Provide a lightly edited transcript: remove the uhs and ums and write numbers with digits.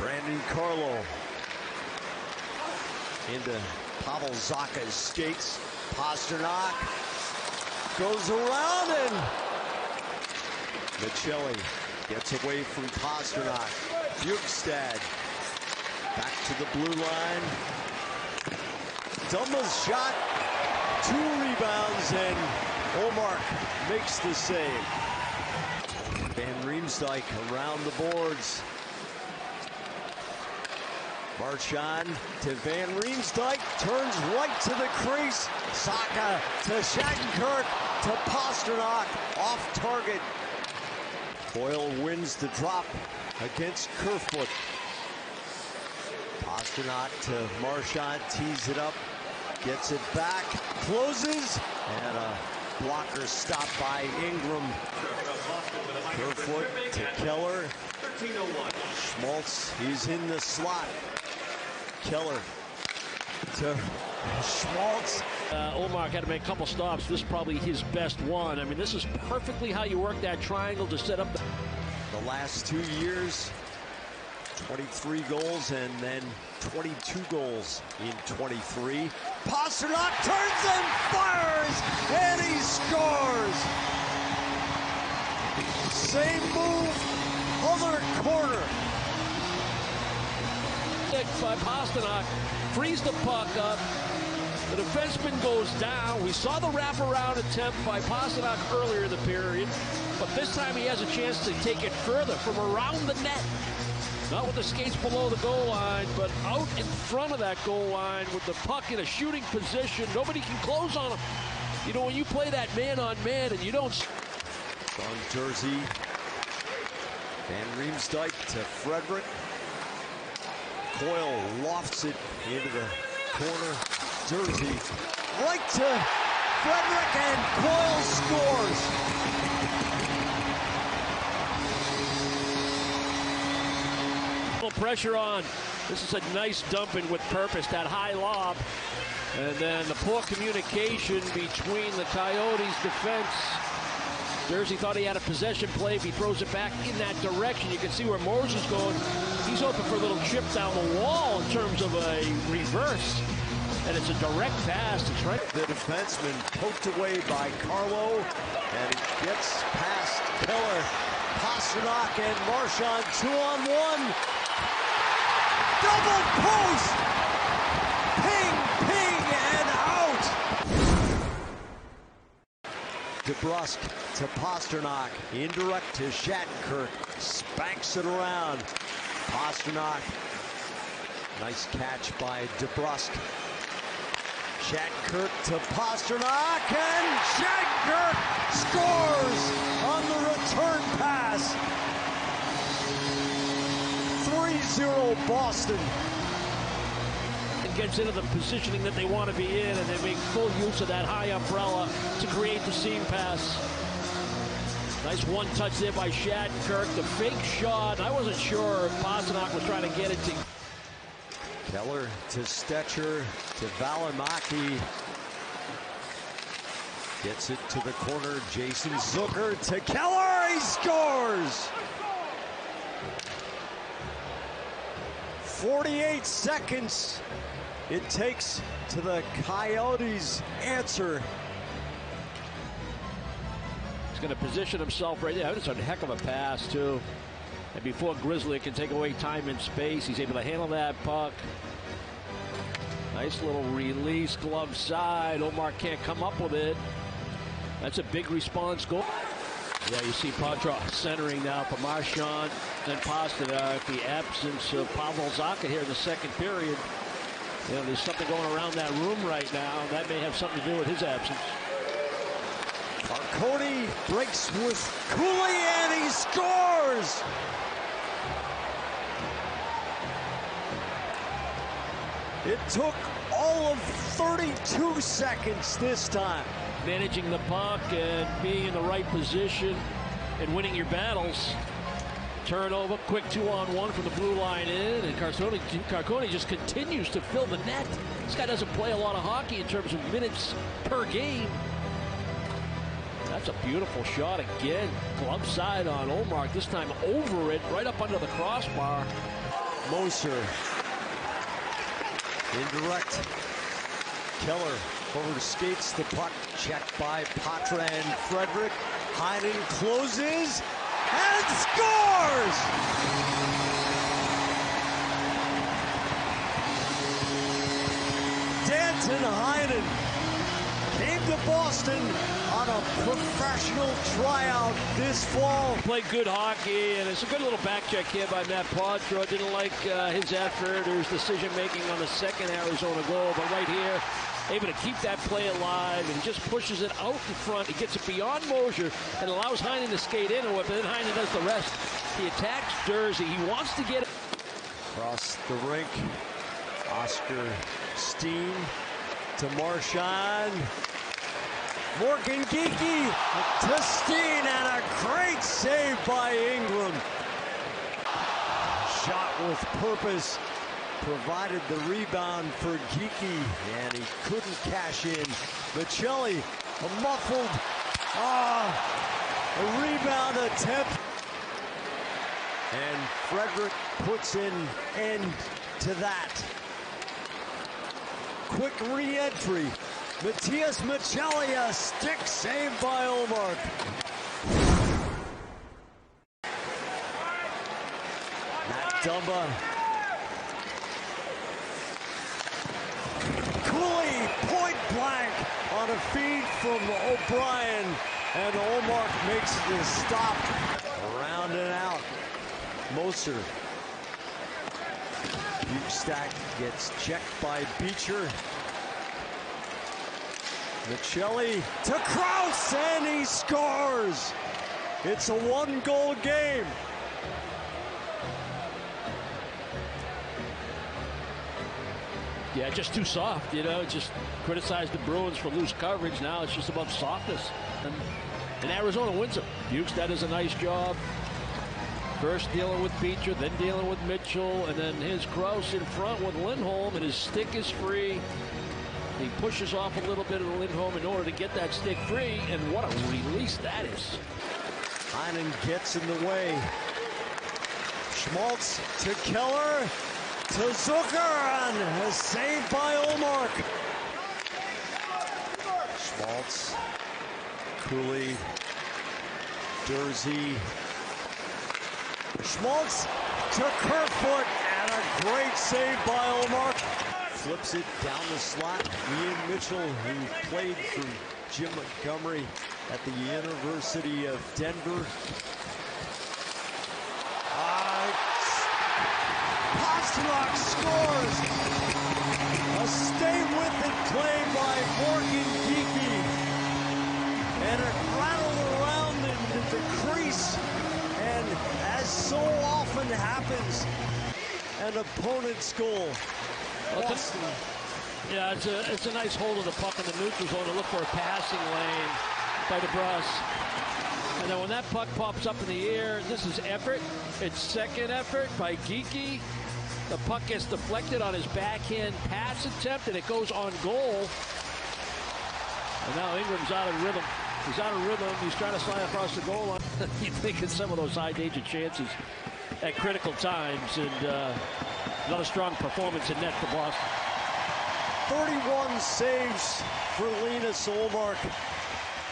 Brandon Carlo into Pavel Zacha's skates. Pastrnak goes around and Michelli gets away from Pastrnak. Bjugstad back to the blue line. Dumba's shot, 2 rebounds, and Ullmark makes the save. Van Riemsdyk around the boards. Marchand to Van Riemsdyk, turns right to the crease. Zacha to Shattenkirk to Pastrnak, off target. Coyle wins the drop against Kerfoot. Pastrnak to Marchand, tees it up, gets it back, closes, and a blocker stop by Ingram. Kerfoot to Keller. Schmaltz, he's in the slot. Keller to Schmaltz. Ullmark had to make a couple stops. This is probably his best one. I mean, this is perfectly how you work that triangle to set up the last 2 years. 23 goals and then 22 goals in 23. Pastrnak turns and fires, and he scores. Same move, other corner. By Pastrnak, frees the puck up. The defenseman goes down. We saw the wraparound attempt by Pastrnak earlier in the period, but this time he has a chance to take it further from around the net. Not with the skates below the goal line, but out in front of that goal line with the puck in a shooting position. Nobody can close on him. You know, when you play that man-on-man and you don't... On Jersey. Van Riemsdyk to Frederick. Coyle lofts it into the corner. Jersey right to Frederick, and Coyle scores. Pressure on. This is a nice dumping with purpose, that high lob. And then the poor communication between the Coyotes defense. Jersey thought he had a possession play. If he throws it back in that direction, you can see where Morris is going. He's hoping for a little chip down the wall in terms of a reverse. And it's a direct pass. It's right. The defenseman poked away by Carlo, and it gets past Keller. Pastrnak and Marchand 2-on-1. Double post! Ping, ping, and out! DeBrusk to Pastrnak. Indirect to Shattenkirk. Spanks it around. Pastrnak. Nice catch by DeBrusk. Shattenkirk to Pastrnak, and Shattenkirk scores on the return pass. 3-0 Boston. It gets into the positioning that they want to be in, and they make full use of that high umbrella to create the seam pass. Nice one touch there by Shattenkirk. The fake shot. I wasn't sure if Pastrnak was trying to get it to... Keller to Stecher to Valimaki. Gets it to the corner. Jason Zucker to Keller. He scores! 48 seconds it takes to the Coyotes answer. He's going to position himself right there. It's a heck of a pass, too. And before Grizzly can take away time and space, he's able to handle that puck. Nice little release, glove side. Ullmark can't come up with it. That's a big response goal. Yeah, you see Poitras centering now for Marchand and Pastrnak. The absence of Pavel Zacha here in the second period. You know, there's something going around that room right now. That may have something to do with his absence. Marconi breaks with Cooley, and he scores! It took all of 32 seconds this time. Managing the puck and being in the right position and winning your battles. Turnover, quick 2-on-1 from the blue line in, and Carconi just continues to fill the net. This guy doesn't play a lot of hockey in terms of minutes per game. That's a beautiful shot again. Glove side on Ullmark, this time over it, right up under the crossbar. Moser. Indirect. Keller over skates the puck. Checked by Patra and Frederick. Heinen closes and scores! Danton Heinen came to Boston on a professional tryout this fall. Played good hockey, and it's a good little back check here by Matt Patra. Didn't like his effort or his decision-making on the second Arizona goal, but right here, able to keep that play alive, and he just pushes it out in front. He gets it beyond Moser and allows Heinen to skate into it, but then Heinen does the rest. He attacks Jersey. He wants to get it. Across the rink, Oscar Steen to Marchand. Morgan Geekie to Steen, and a great save by Ingram. Shot with purpose, provided the rebound for Geekie, and he couldn't cash in. Michelli, a muffled, a rebound attempt. And Frederick puts an end to that. Quick re-entry. Matias Michelli, a stick save by Ullmark. Matt Dumba. Cooley, point blank on a feed from O'Brien, and Ullmark makes the stop. Around and out. Moser. Bukestad gets checked by Beecher. Michelli to Krause, and he scores! It's a one-goal game. Yeah, just too soft, you know. Just criticized the Bruins for loose coverage. Now it's just about softness. And Arizona wins it. Bukestad does a nice job. First dealing with Beecher, then dealing with Mitchell, and then here's Krause in front with Lindholm, and his stick is free. He pushes off a little bit of Lindholm in order to get that stick free, and what a release that is. Heinen gets in the way. Schmaltz to Keller, to Zucker, and a save by Ullmark. Schmaltz, Cooley, Jersey. Schmaltz to Kerfoot, and a great save by Ullmark. Flips it down the slot. Ian Mitchell, who played for Jim Montgomery at the University of Denver. Pastrnak scores. A stay with it play by Morgan Geekie. And it rattled around into the crease. And as so often happens, an opponent's goal. Boston. Yeah, it's a nice hold of the puck in the neutral zone to look for a passing lane by DeBrusk. And then when that puck pops up in the air, this is effort. It's second effort by Geekie. The puck gets deflected on his backhand pass attempt, and it goes on goal. And now Ingram's out of rhythm. He's out of rhythm. He's trying to slide across the goal line. You think of some of those high-danger chances at critical times, and another strong performance in net for Boston. 31 saves for Linus Ullmark.